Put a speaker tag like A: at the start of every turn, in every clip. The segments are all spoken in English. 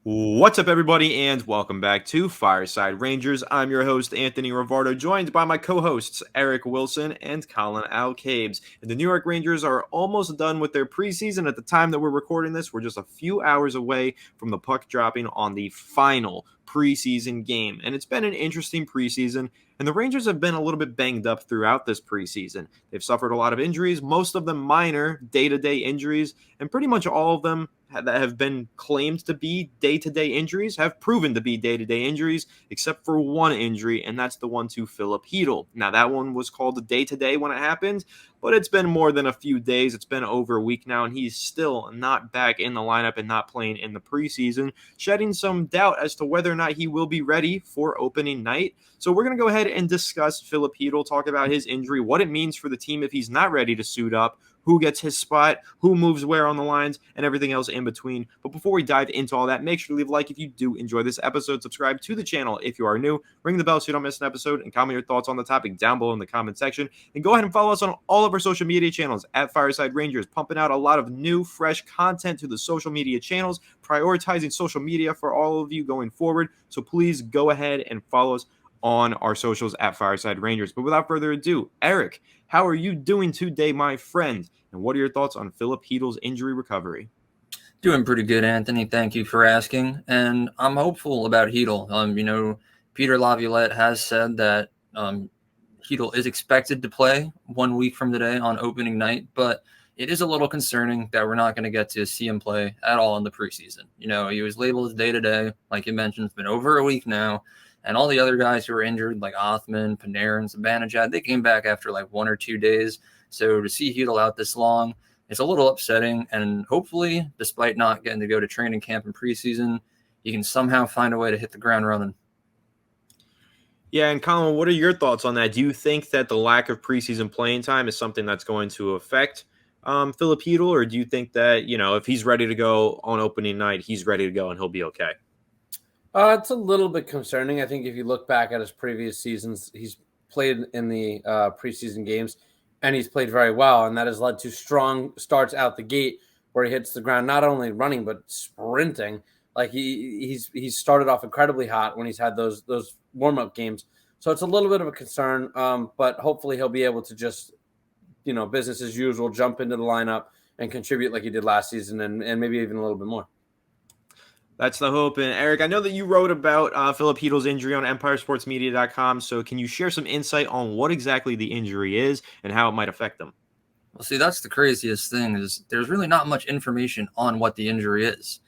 A: What's up, everybody, and welcome back to Fireside Rangers. I'm your host, Anthony Rivardo, joined by my co-hosts, Eric Wilson and Colin Alcabes. And the New York Rangers are almost done with their preseason. At the time that we're recording this, we're just a few hours away from the puck dropping on the final preseason game. And it's been an interesting preseason, and the Rangers have been a little bit banged up throughout this preseason. They've suffered a lot of injuries, most of them minor day-to-day injuries, and pretty much all of them that have been claimed to be day-to-day injuries have proven to be day-to-day injuries, except for one injury, and that's the one to Filip Chytil. Now, that one was called a day-to-day when it happened, but it's been more than a few days. It's been over a week now, and he's still not back in the lineup and not playing in the preseason, shedding some doubt as to whether or not he will be ready for opening night. So we're going to go ahead and discuss Filip Chytil, talk about his injury, what it means for the team if he's not ready to suit up, who gets his spot, who moves where on the lines, and everything else in between. But before we dive into all that, make sure to leave a like if you do enjoy this episode. Subscribe to the channel if you are new. Ring the bell so you don't miss an episode, and comment your thoughts on the topic down below in the comment section. And go ahead and follow us on all of our social media channels at Fireside Rangers, pumping out a lot of new, fresh content to the social media channels, prioritizing social media for all of you going forward. So please go ahead and follow us on our socials at Fireside Rangers. But without further ado, Eric, how are you doing today, my friend? And what are your thoughts on Filip Chytil's injury recovery?
B: Doing pretty good, Anthony. Thank you for asking. And I'm hopeful about Chytil. Peter Laviolette has said that Chytil is expected to play 1 week from today on opening night, but it is a little concerning that we're not going to get to see him play at all in the preseason. He was labeled as day-to-day, like you mentioned. It's been over a week now. And all the other guys who were injured, like Othman, Panarin, Zibanejad, they came back after like 1 or 2 days. So to see Chytil out this long, it's a little upsetting. And hopefully, despite not getting to go to training camp in preseason, he can somehow find a way to hit the ground running.
A: Yeah, and Colin, what are your thoughts on that? Do you think that the lack of preseason playing time is something that's going to affect Filip Chytil, or do you think that, if he's ready to go on opening night, he's ready to go and he'll be okay?
C: It's a little bit concerning. I think if you look back at his previous seasons, he's played in the preseason games, and he's played very well, and that has led to strong starts out the gate where he hits the ground not only running but sprinting. Like he's started off incredibly hot when he's had those warm-up games. So it's a little bit of a concern, but hopefully he'll be able to just, business as usual, jump into the lineup and contribute like he did last season and maybe even a little bit more.
A: That's the hope. And Eric, I know that you wrote about Filip Chytil's injury on EmpireSportsMedia.com. So can you share some insight on what exactly the injury is and how it might affect them?
B: Well, see, that's the craziest thing is there's really not much information on what the injury is.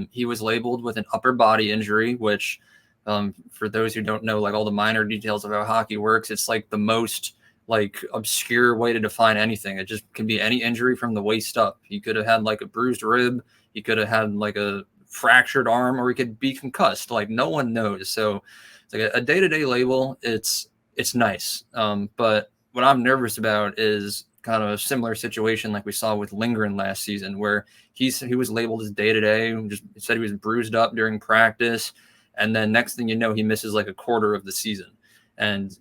B: He was labeled with an upper body injury, which for those who don't know, like all the minor details of how hockey works, it's like the most like obscure way to define anything. It just can be any injury from the waist up. He could have had like a bruised rib. He could have had like a fractured arm, or he could be concussed. Like no one knows. So it's like a day-to-day label. It's nice. But what I'm nervous about is kind of a similar situation like we saw with Lindgren last season, where he was labeled as day-to-day, just said he was bruised up during practice. And then next thing you know, he misses like a quarter of the season. And,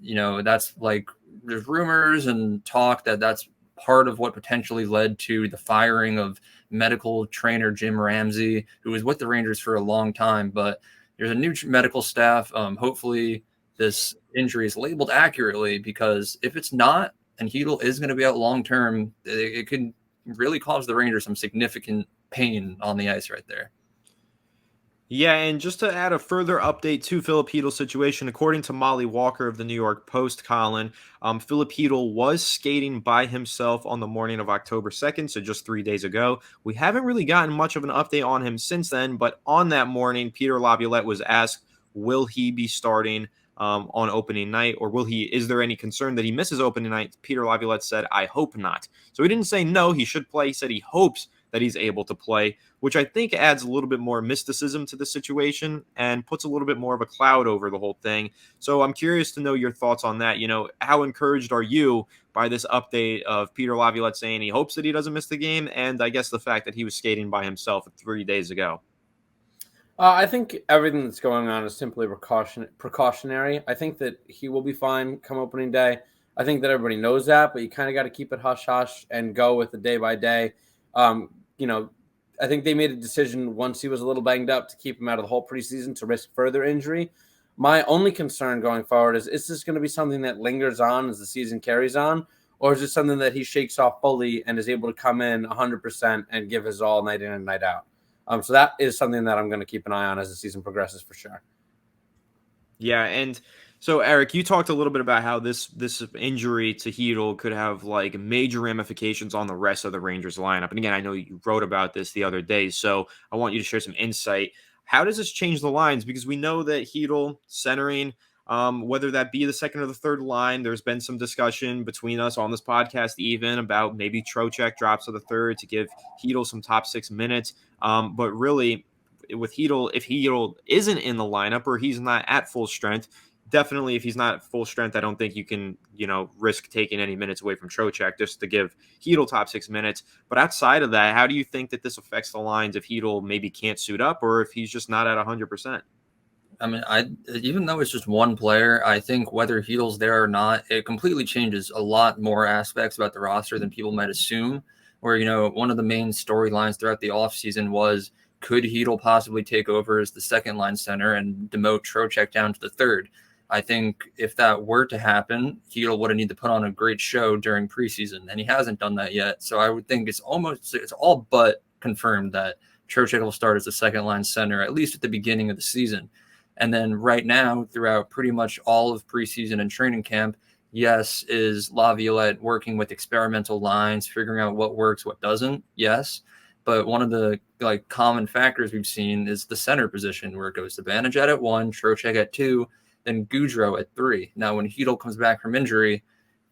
B: that's like there's rumors and talk that that's part of what potentially led to the firing of medical trainer Jim Ramsey, who was with the Rangers for a long time. But there's a new medical staff. Hopefully this injury is labeled accurately, because if it's not, and Chytil is going to be out long-term, it could really cause the Rangers some significant pain on the ice right there.
A: Yeah, and just to add a further update to Filip Chytil's situation, according to Molly Walker of the New York Post, Colin, Filip Chytil was skating by himself on the morning of October 2nd, so just 3 days ago. We haven't really gotten much of an update on him since then, but on that morning, Peter Laviolette was asked, will he be starting on opening night, or is there any concern that he misses opening night? Peter Laviolette said, I hope not. So he didn't say no, he should play. He said he hopes that he's able to play, which I think adds a little bit more mysticism to the situation and puts a little bit more of a cloud over the whole thing. So I'm curious to know your thoughts on that. How encouraged are you by this update of Peter Laviolette saying he hopes that he doesn't miss the game, and I guess the fact that he was skating by himself 3 days ago?
C: I think everything that's going on is simply precautionary. I think that he will be fine come opening day. I think that everybody knows that, but you kind of got to keep it hush-hush and go with the day by day. I think they made a decision once he was a little banged up to keep him out of the whole preseason to risk further injury. My only concern going forward is this going to be something that lingers on as the season carries on, or is it something that he shakes off fully and is able to come in 100% and give his all night in and night out? So that is something that I'm going to keep an eye on as the season progresses for sure.
A: Yeah, and so Eric, you talked a little bit about how this injury to Chytil could have like major ramifications on the rest of the Rangers lineup. And again, I know you wrote about this the other day, so I want you to share some insight. How does this change the lines? Because we know that Chytil centering, whether that be the second or the third line, there's been some discussion between us on this podcast even about maybe Trocheck drops to the third to give Chytil some top 6 minutes. But really, with Chytil, if Chytil isn't in the lineup or he's not at full strength, definitely if he's not full strength, I don't think you can, risk taking any minutes away from Trocheck just to give Chytil top 6 minutes. But outside of that, how do you think that this affects the lines if Chytil maybe can't suit up or if he's just not at 100%?
B: I mean, even though it's just one player, I think whether Chytil's there or not, it completely changes a lot more aspects about the roster than people might assume. Where, one of the main storylines throughout the offseason was, could Chytil possibly take over as the second line center and demote Trocheck down to the third? I think if that were to happen, Chytil would have need to put on a great show during preseason, and he hasn't done that yet. So I would think it's all but confirmed that Trocheck will start as the second line center, at least at the beginning of the season. And then right now, throughout pretty much all of preseason and training camp, yes, is Laviolette working with experimental lines, figuring out what works, what doesn't? Yes. But one of the common factors we've seen is the center position, where it goes to Zibanejad at 1, Trocheck at 2, then Gaudreau at 3. Now, when Chytil comes back from injury,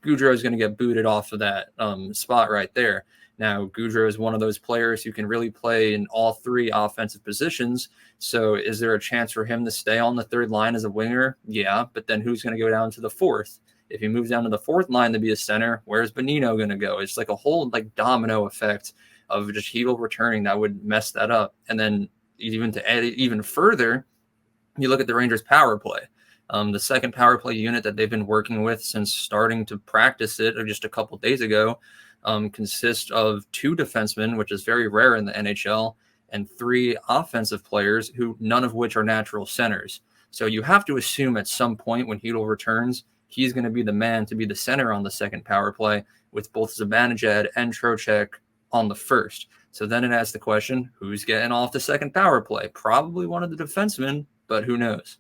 B: Gaudreau is going to get booted off of that spot right there. Now, Gaudreau is one of those players who can really play in all 3 offensive positions. So is there a chance for him to stay on the third line as a winger? Yeah, but then who's going to go down to the fourth? If he moves down to the fourth line to be a center, where's Bonino going to go? It's like a whole domino effect of just Chytil returning that would mess that up. And then even to add it even further, you look at the Rangers power play. The second power play unit that they've been working with since starting to practice it just a couple days ago consists of 2 defensemen, which is very rare in the NHL, and 3 offensive players, who none of which are natural centers. So you have to assume at some point when Chytil returns, he's going to be the man to be the center on the second power play, with both Zibanejad and Trocheck on the first. So then it asks the question, who's getting off the second power play? Probably one of the defensemen, but who knows?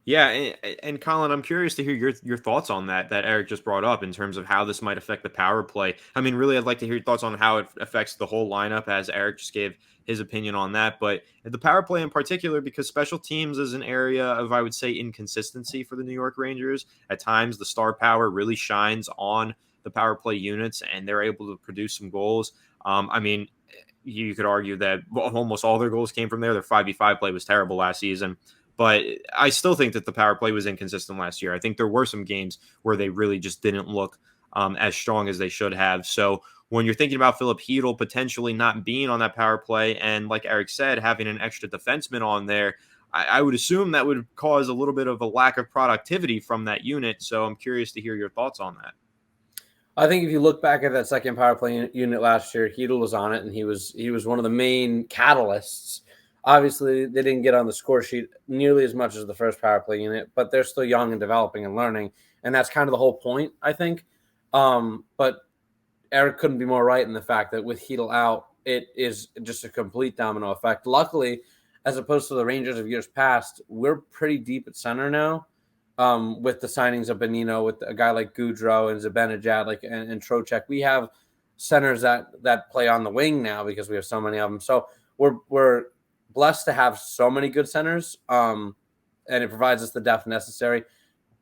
A: Yeah, and Colin, I'm curious to hear your thoughts on that Eric just brought up in terms of how this might affect the power play. I mean, really, I'd like to hear your thoughts on how it affects the whole lineup, as Eric just gave his opinion on that. But the power play in particular, because special teams is an area of, I would say, inconsistency for the New York Rangers. At times, the star power really shines on the power play units, and they're able to produce some goals. I mean, you could argue that almost all their goals came from there. Their 5v5 play was terrible last season. But I still think that the power play was inconsistent last year. I think there were some games where they really just didn't look as strong as they should have. So when you're thinking about Filip Chytil potentially not being on that power play, and like Eric said, having an extra defenseman on there, I would assume that would cause a little bit of a lack of productivity from that unit. So I'm curious to hear your thoughts on that.
C: I think if you look back at that second power play unit last year, Chytil was on it, and he was one of the main catalysts. Obviously, they didn't get on the score sheet nearly as much as the first power play unit, but they're still young and developing and learning, and that's kind of the whole point, I think. But Eric couldn't be more right in the fact that with Chytil out, it is just a complete domino effect. Luckily, as opposed to the Rangers of years past, we're pretty deep at center now, with the signings of Bonino, with a guy like Gaudreau and Zibanejad, and Trocheck. We have centers that play on the wing now because we have so many of them. So we're blessed to have so many good centers, and it provides us the depth necessary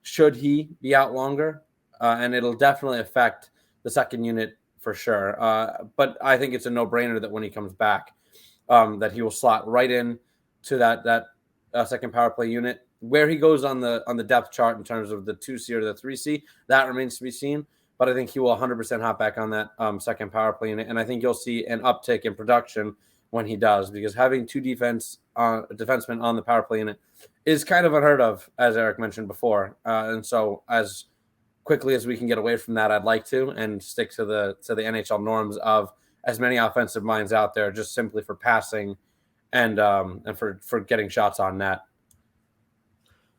C: should he be out longer, and it'll definitely affect the second unit for sure. But I think it's a no-brainer that when he comes back, that he will slot right in to that second power play unit. Where he goes on the depth chart in terms of the 2C or the 3C, that remains to be seen. But I think he will 100% hop back on that second power play unit, and I think you'll see an uptick in production when he does, because having 2 defensemen on the power play unit is kind of unheard of, as Eric mentioned before. And so as quickly as we can get away from that, I'd like to, and stick to the NHL norms of as many offensive minds out there just simply for passing and for getting shots on net.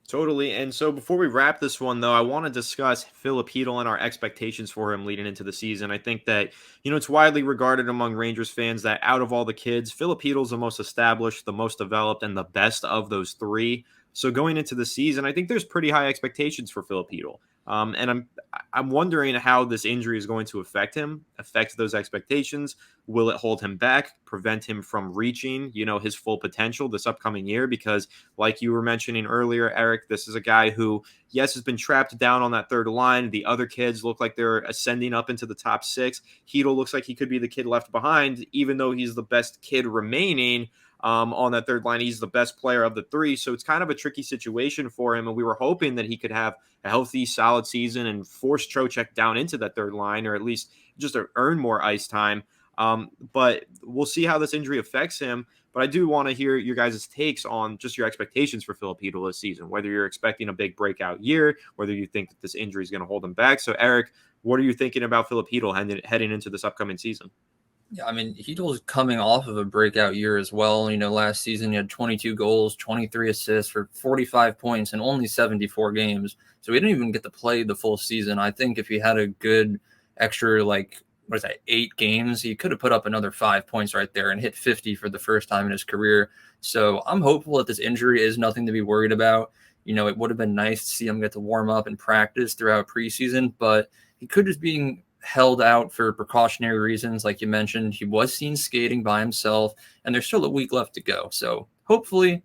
A: Totally. And so before we wrap this one, though, I want to discuss Filip Chytil and our expectations for him leading into the season. I think that, it's widely regarded among Rangers fans that out of all the kids, Filip Chytil's the most established, the most developed, and the best of those three. So going into the season, I think there's pretty high expectations for Filip Chytil. And I'm wondering how this injury is going to affect those expectations. Will it hold him back, prevent him from reaching, his full potential this upcoming year? Because like you were mentioning earlier, Eric, this is a guy who, yes, has been trapped down on that third line. The other kids look like they're ascending up into the top six. Chytil looks like he could be the kid left behind, even though he's the best kid remaining. On that third line, he's the best player of the three. So it's kind of a tricky situation for him. And we were hoping that he could have a healthy, solid season and force Trocheck down into that third line, or at least just to earn more ice time. But we'll see how this injury affects him. But I do want to hear your guys' takes on just your expectations for Filip Chytil this season, whether you're expecting a big breakout year, whether you think that this injury is going to hold him back. So, Eric, what are you thinking about Filip Chytil heading into this upcoming season?
B: Yeah, I mean, Chytil's coming off of a breakout year as well. Last season he had 22 goals, 23 assists for 45 points in only 74 games. So he didn't even get to play the full season. I think if he had a good extra, 8 games, he could have put up another 5 points right there and hit 50 for the first time in his career. So I'm hopeful that this injury is nothing to be worried about. It would have been nice to see him get to warm up and practice throughout preseason, but he could just being held out for precautionary reasons. Like you mentioned, he was seen skating by himself, and there's still a week left to go. So hopefully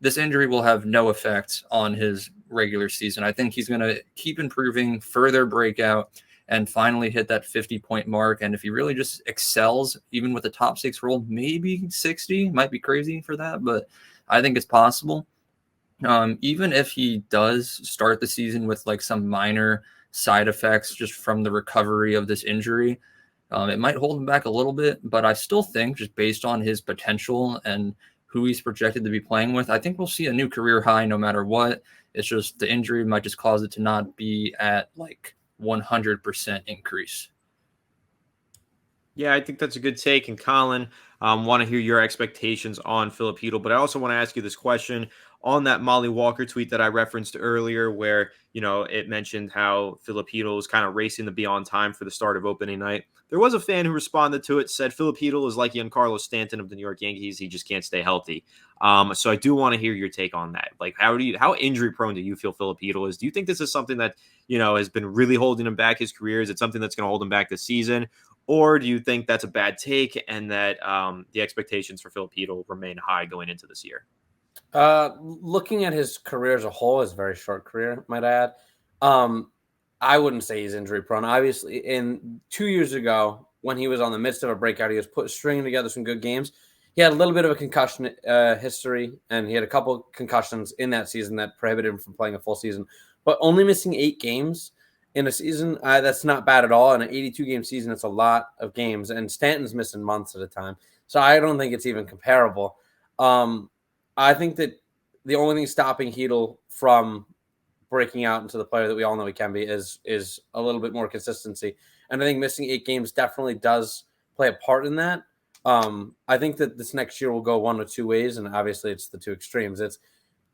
B: this injury will have no effect on his regular season. I think he's going to keep improving, further breakout, and finally hit that 50-point mark. And if he really just excels, even with the top 6 role, maybe 60, might be crazy for that, but I think it's possible. Even if he does start the season with some minor side effects just from the recovery of this injury, it might hold him back a little bit, but I still think just based on his potential and who he's projected to be playing with, I think we'll see a new career high no matter what. It's just the injury might just cause it to not be at 100% increase.
A: Yeah, I think that's a good take. And Colin, want to hear your expectations on Filip Chytil, but I also want to ask you this question on that Molly Walker tweet that I referenced earlier, where it mentioned how Filip Chytil was kind of racing to be on time for the start of opening night. There was a fan who responded to it, said Filip Chytil is like Giancarlo Stanton of the New York Yankees; he just can't stay healthy. So I do want to hear your take on that. How injury prone do you feel Filip Chytil is? Do you think this is something that has been really holding him back his career? Is it something that's going to hold him back this season? Or do you think that's a bad take and that the expectations for Filip Chytil remain high going into this year?
C: Looking at his career as a whole, his very short career, might I add, I wouldn't say he's injury prone. Obviously, in 2 years ago, when he was on the midst of a breakout, he was stringing together some good games. He had a little bit of a concussion history, and he had a couple concussions in that season that prohibited him from playing a full season. But only missing 8 games in a season, that's not bad at all. In an 82-game season, it's a lot of games, and Stanton's missing months at a time. So I don't think it's even comparable. I think that the only thing stopping Chytil from breaking out into the player that we all know he can be is a little bit more consistency. And I think missing 8 games definitely does play a part in that. I think that this next year will go one of two ways, and obviously it's the two extremes.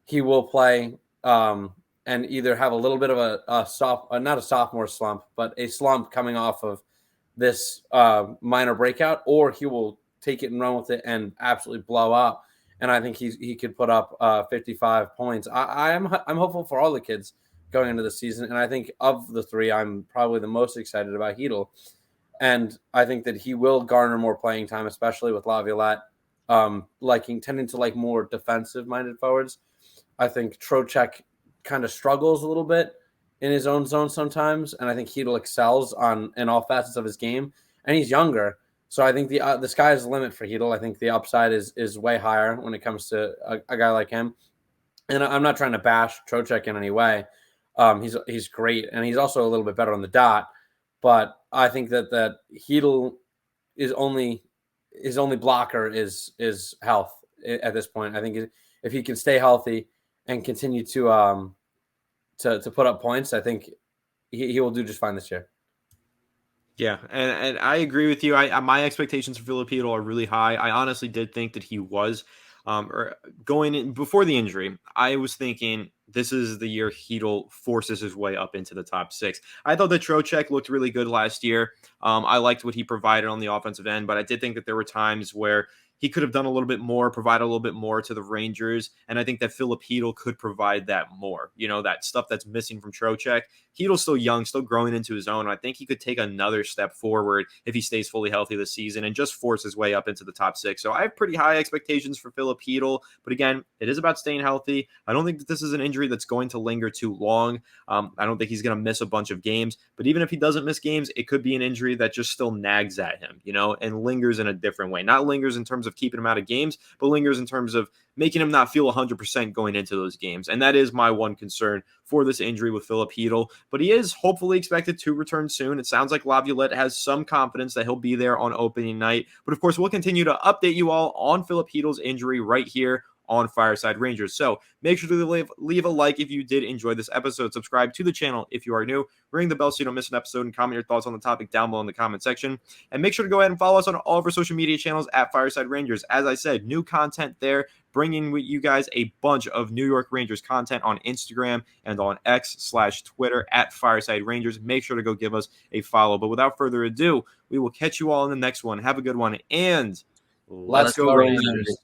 C: He will play and either have a little bit of not a sophomore slump, but a slump coming off of this minor breakout, or he will take it and run with it and absolutely blow up. And I think he could put up 55 points. I'm hopeful for all the kids going into the season, and I think of the three, I'm probably the most excited about Chytil. And I think that he will garner more playing time, especially with Laviolette tending to like more defensive-minded forwards. I think Trocheck kind of struggles a little bit in his own zone sometimes, and I think Chytil excels in all facets of his game, and he's younger. So I think the sky's the limit for Chytil. I think the upside is way higher when it comes to a guy like him. And I'm not trying to bash Trocheck in any way. He's great, and he's also a little bit better on the dot. But I think that Chytil his only blocker is health at this point. I think if he can stay healthy and continue to put up points, I think he will do just fine this year.
A: Yeah, and I agree with you. My expectations for Filip Chytil are really high. I honestly did think that he was, or going in before the injury, I was thinking this is the year Chytil forces his way up into the top six. I thought that Trocheck looked really good last year. I liked what he provided on the offensive end, but I did think that there were times where he could have done a little bit more, provide a little bit more to the Rangers, and I think that Filip Chytil could provide that more. You know, that stuff that's missing from Trocheck. Chytil's still young, still growing into his own. I think he could take another step forward if he stays fully healthy this season and just force his way up into the top six. So I have pretty high expectations for Filip Chytil, but again, it is about staying healthy. I don't think that this is an injury that's going to linger too long. I don't think he's going to miss a bunch of games, but even if he doesn't miss games, it could be an injury that just still nags at him, you know, and lingers in a different way. Not lingers in terms of keeping him out of games, but lingers in terms of making him not feel 100% going into those games. And that is my one concern for this injury with Filip Chytil. But he is hopefully expected to return soon. It sounds like Laviolette has some confidence that he'll be there on opening night. But of course, we'll continue to update you all on Filip Chytil's injury right here on Fireside Rangers. So make sure to leave a like if you did enjoy this episode. Subscribe to the channel if you are new. Ring the bell so you don't miss an episode, and comment your thoughts on the topic down below in the comment section. And make sure to go ahead and follow us on all of our social media channels at Fireside Rangers. As I said, new content there, bringing with you guys a bunch of New York Rangers content on Instagram and on X/Twitter at Fireside Rangers. Make sure to go give us a follow. But without further ado, we will catch you all in the next one. Have a good one, and let's go Rangers.